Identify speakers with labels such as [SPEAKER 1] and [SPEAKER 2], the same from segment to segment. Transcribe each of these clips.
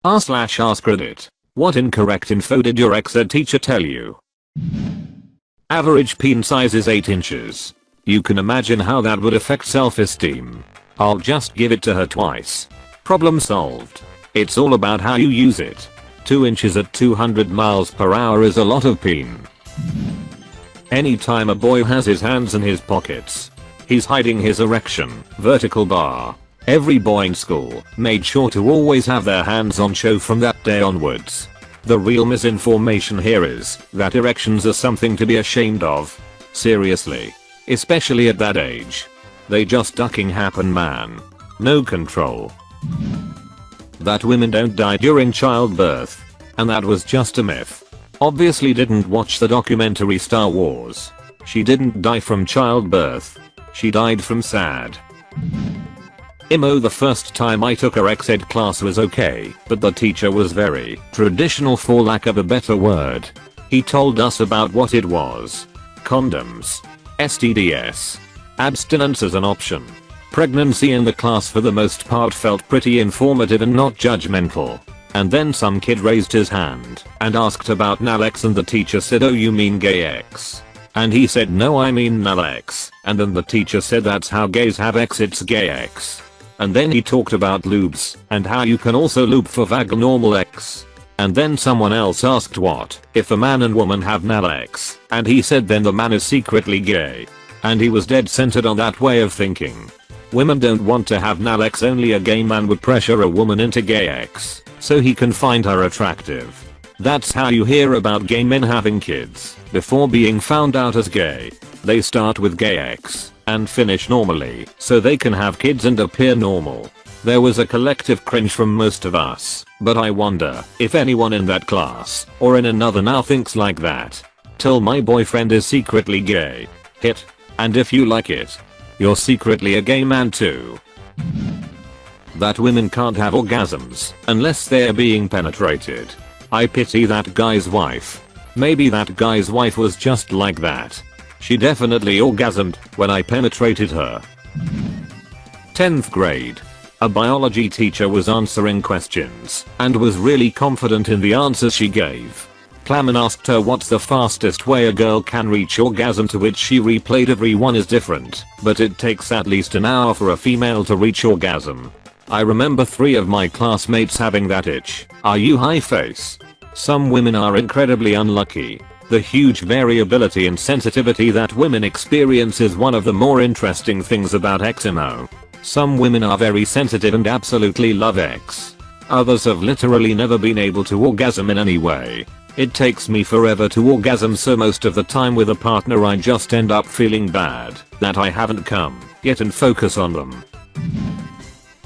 [SPEAKER 1] r/AskReddit. What incorrect info did your ex-ed teacher tell you? Average peen size is 8 inches. You can imagine how that would affect self-esteem. I'll just give it to her twice. Problem solved. It's all about how you use it. 2 inches at 200 miles per hour is a lot of peen. Anytime a boy has his hands in his pockets, he's hiding his erection. Vertical bar. Every boy in school made sure to always have their hands on show from that day onwards. The real misinformation here is that erections are something to be ashamed of. Seriously. Especially at that age. They just ducking happen, man. No control. That women don't die during childbirth. And that was just a myth. Obviously didn't watch the documentary Star Wars. She didn't die from childbirth. She died from sad. The first time I took her ex-ed class was okay, but the teacher was very traditional for lack of a better word. He told us about what it was. Condoms. STDs. Abstinence as an option. Pregnancy in the class for the most part felt pretty informative and not judgmental. And then some kid raised his hand and asked about Nalex and the teacher said, "Oh, you mean gay X?" And he said, "No, I mean Nalex." And then the teacher said, "That's how gays have X, it's gay X." And then he talked about lubes and how you can also lube for vagal normal X. And then someone else asked what if a man and woman have Nalex, and he said then the man is secretly gay. And he was dead centered on that way of thinking. Women don't want to have Nalex, only a gay man would pressure a woman into gay X so he can find her attractive. That's how you hear about gay men having kids before being found out as gay. They start with gay X and finish normally so they can have kids and appear normal. There was a collective cringe from most of us, but I wonder if anyone in that class or in another now thinks like that. Till my boyfriend is secretly gay. Hit. And if you like it, you're secretly a gay man too. That women can't have orgasms unless they're being penetrated. I pity that guy's wife. Maybe that guy's wife was just like that. She definitely orgasmed when I penetrated her. 10th grade. A biology teacher was answering questions and was really confident in the answers she gave. Clamon asked her what's the fastest way a girl can reach orgasm, to which she replayed everyone is different, but it takes at least an hour for a female to reach orgasm. I remember 3 of my classmates having that itch. Are you high face? Some women are incredibly unlucky. The huge variability and sensitivity that women experience is one of the more interesting things about XMO. Some women are very sensitive and absolutely love X. Others have literally never been able to orgasm in any way. It takes me forever to orgasm, so most of the time with a partner I just end up feeling bad that I haven't come yet and focus on them.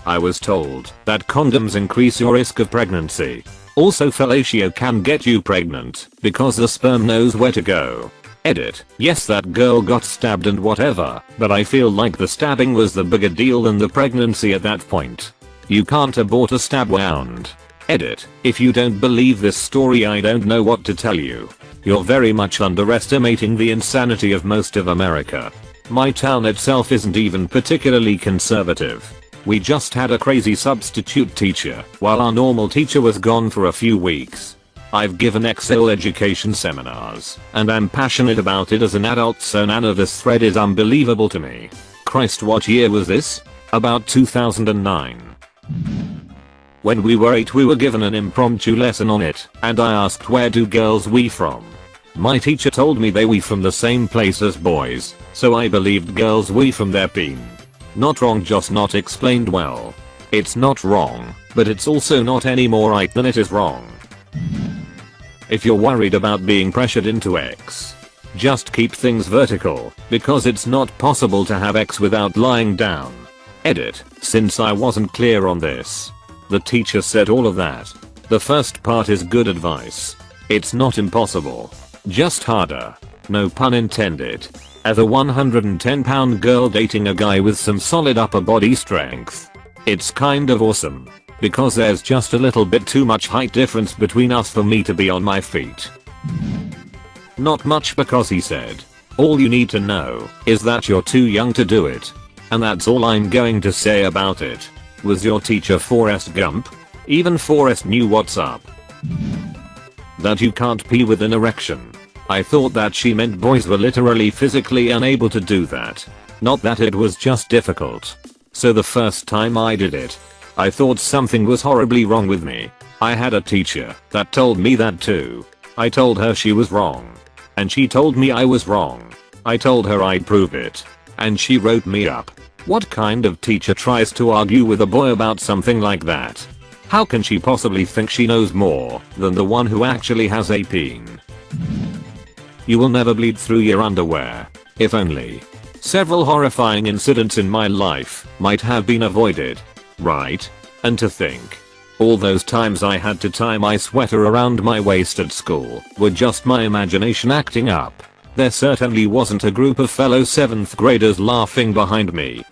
[SPEAKER 1] I was told that condoms increase your risk of pregnancy. Also fellatio can get you pregnant because the sperm knows where to go. Edit. Yes, that girl got stabbed and whatever, but I feel like the stabbing was the bigger deal than the pregnancy at that point. You can't abort a stab wound. Edit. If you don't believe this story, I don't know what to tell you. You're very much underestimating the insanity of most of America. My town itself isn't even particularly conservative. We just had a crazy substitute teacher while our normal teacher was gone for a few weeks. I've given Excel education seminars and I'm passionate about it as an adult, so none of this thread is unbelievable to me. Christ, what year was this? About 2009. When we were 8 we were given an impromptu lesson on it, and I asked where do girls wee from. My teacher told me they wee from the same place as boys, so I believed girls wee from their peen. Not wrong, just not explained well. It's not wrong, but it's also not any more right than it is wrong. If you're worried about being pressured into X, just keep things vertical, because it's not possible to have X without lying down. Edit. Since I wasn't clear on this. The teacher said all of that. The first part is good advice. It's not impossible. Just harder. No pun intended. As a 110-pound girl dating a guy with some solid upper body strength. It's kind of awesome. Because there's just a little bit too much height difference between us for me to be on my feet. Not much, because he said, all you need to know is that you're too young to do it. And that's all I'm going to say about it. Was your teacher Forrest Gump? Even Forrest knew what's up. That you can't pee with an erection. I thought that she meant boys were literally physically unable to do that. Not that it was just difficult. So the first time I did it, I thought something was horribly wrong with me. I had a teacher that told me that too. I told her she was wrong. And she told me I was wrong. I told her I'd prove it. And she wrote me up. What kind of teacher tries to argue with a boy about something like that? How can she possibly think she knows more than the one who actually has a peen? You will never bleed through your underwear. If only. Several horrifying incidents in my life might have been avoided. Right? And to think, all those times I had to tie my sweater around my waist at school were just my imagination acting up. There certainly wasn't a group of fellow 7th graders laughing behind me.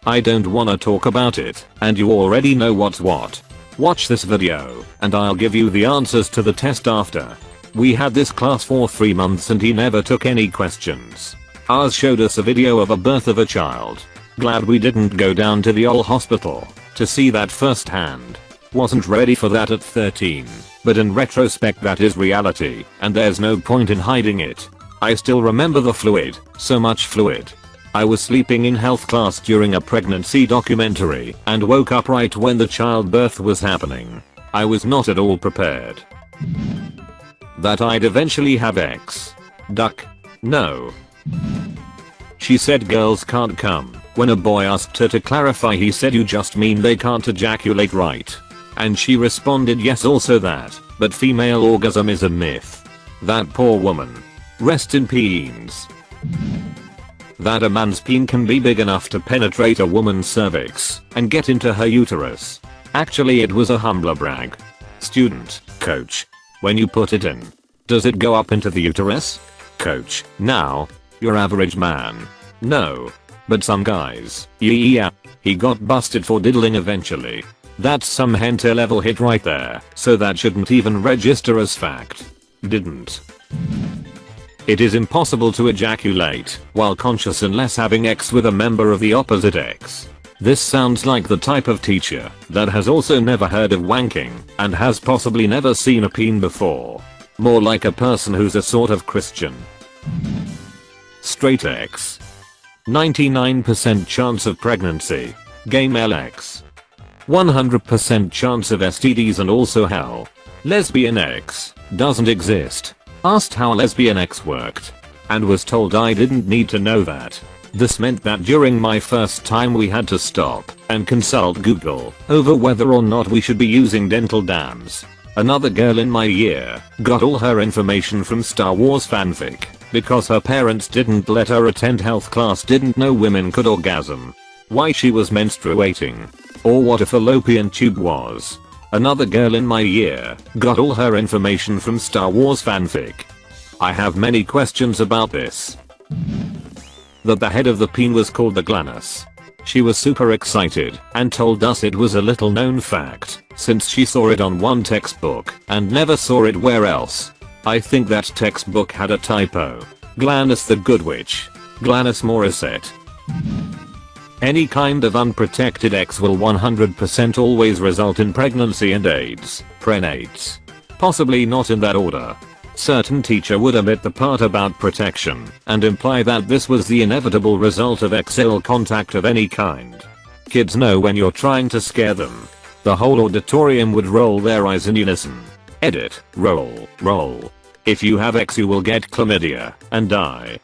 [SPEAKER 1] I don't wanna talk about it, and you already know what's what. Watch this video, and I'll give you the answers to the test after. We had this class for 3 months and he never took any questions. Ours showed us a video of a birth of a child. Glad we didn't go down to the ol' hospital to see that firsthand. Wasn't ready for that at 13, but in retrospect that is reality, and there's no point in hiding it. I still remember the fluid, so much fluid. I was sleeping in health class during a pregnancy documentary and woke up right when the childbirth was happening. I was not at all prepared. That I'd eventually have X. Duck. No. She said girls can't come. When a boy asked her to clarify, he said you just mean they can't ejaculate, right? And she responded yes, also that, but female orgasm is a myth. That poor woman. Rest in peens. That a man's peen can be big enough to penetrate a woman's cervix and get into her uterus. Actually it was a humbler brag. Student, coach. When you put it in, does it go up into the uterus? Coach, now, your average man. No. But some guys, yeah. He got busted for diddling eventually. That's some hentai level hit right there, so that shouldn't even register as fact. Didn't. It is impossible to ejaculate while conscious unless having X with a member of the opposite X. This sounds like the type of teacher that has also never heard of wanking and has possibly never seen a peen before. More like a person who's a sort of Christian. Straight X. 99% chance of pregnancy. Gay male X. 100% chance of STDs and also hell. Lesbian X doesn't exist. Asked how lesbian X worked and was told I didn't need to know that. This meant that during my first time we had to stop and consult Google over whether or not we should be using dental dams. Another girl in my year got all her information from Star Wars fanfic because her parents didn't let her attend health class, didn't know women could orgasm, why she was menstruating, or what a fallopian tube was. Another girl in my year got all her information from Star Wars fanfic. I have many questions about this. That the head of the peen was called the glanus. She was super excited and told us it was a little known fact since she saw it on one textbook and never saw it where else. I think that textbook had a typo. Glanus the Good Witch. Glanus Morissette. Any kind of unprotected X will 100% always result in pregnancy and AIDS. Prenates. Possibly not in that order. Certain teacher would omit the part about protection and imply that this was the inevitable result of XL contact of any kind. Kids know when you're trying to scare them. The whole auditorium would roll their eyes in unison. Edit. Roll. Roll. If you have X you will get chlamydia and die.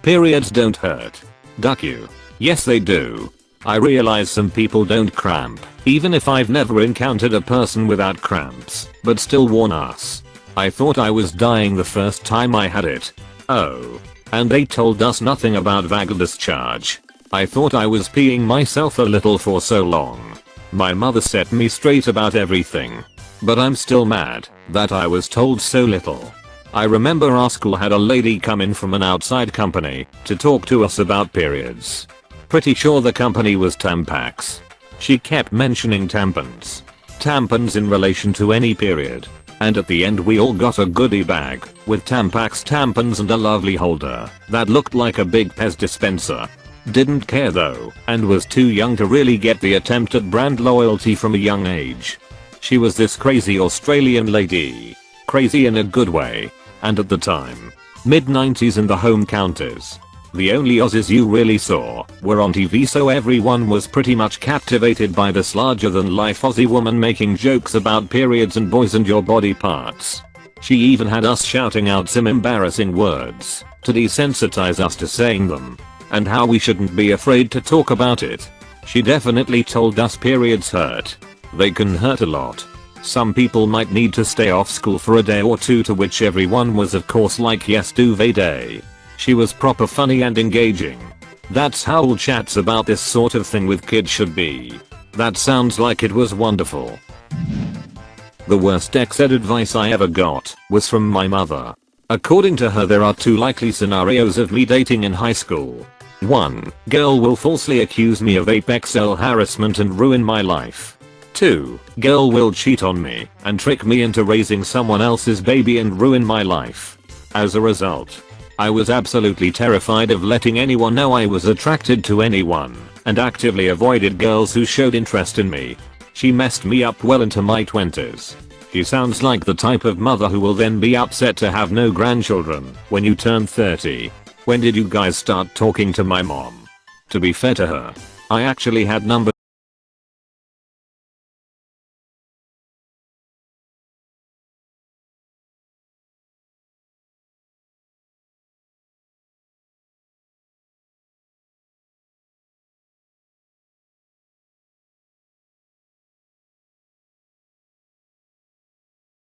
[SPEAKER 1] Periods don't hurt. Duck you. Yes they do. I realize some people don't cramp, even if I've never encountered a person without cramps, but still warn us. I thought I was dying the first time I had it. Oh. And they told us nothing about vagal discharge. I thought I was peeing myself a little for so long. My mother set me straight about everything. But I'm still mad that I was told so little. I remember our school had a lady come in from an outside company to talk to us about periods. Pretty sure the company was Tampax. She kept mentioning tampons. Tampons in relation to any period. And at the end we all got a goodie bag with Tampax tampons and a lovely holder that looked like a big Pez dispenser. Didn't care though, and was too young to really get the attempt at brand loyalty from a young age. She was this crazy Australian lady. Crazy in a good way. And at the time, mid-90s and the home counties, the only Aussies you really saw were on TV, so everyone was pretty much captivated by this larger than life Aussie woman making jokes about periods and boys and your body parts. She even had us shouting out some embarrassing words to desensitize us to saying them, and how we shouldn't be afraid to talk about it. She definitely told us periods hurt. They can hurt a lot. Some people might need to stay off school for a day or two, to which everyone was of course like, yes, duvet day. She was proper funny and engaging. That's how all chats about this sort of thing with kids should be. That sounds like it was wonderful. The worst ex-ed advice I ever got was from my mother. According to her, there are two likely scenarios of me dating in high school. 1. Girl will falsely accuse me of apex harassment and ruin my life. 2. Girl will cheat on me and trick me into raising someone else's baby and ruin my life. As a result, I was absolutely terrified of letting anyone know I was attracted to anyone, and actively avoided girls who showed interest in me. She messed me up well into my 20s. She sounds like the type of mother who will then be upset to have no grandchildren when you turn 30. When did you guys start talking to my mom? To be fair to her, I actually had number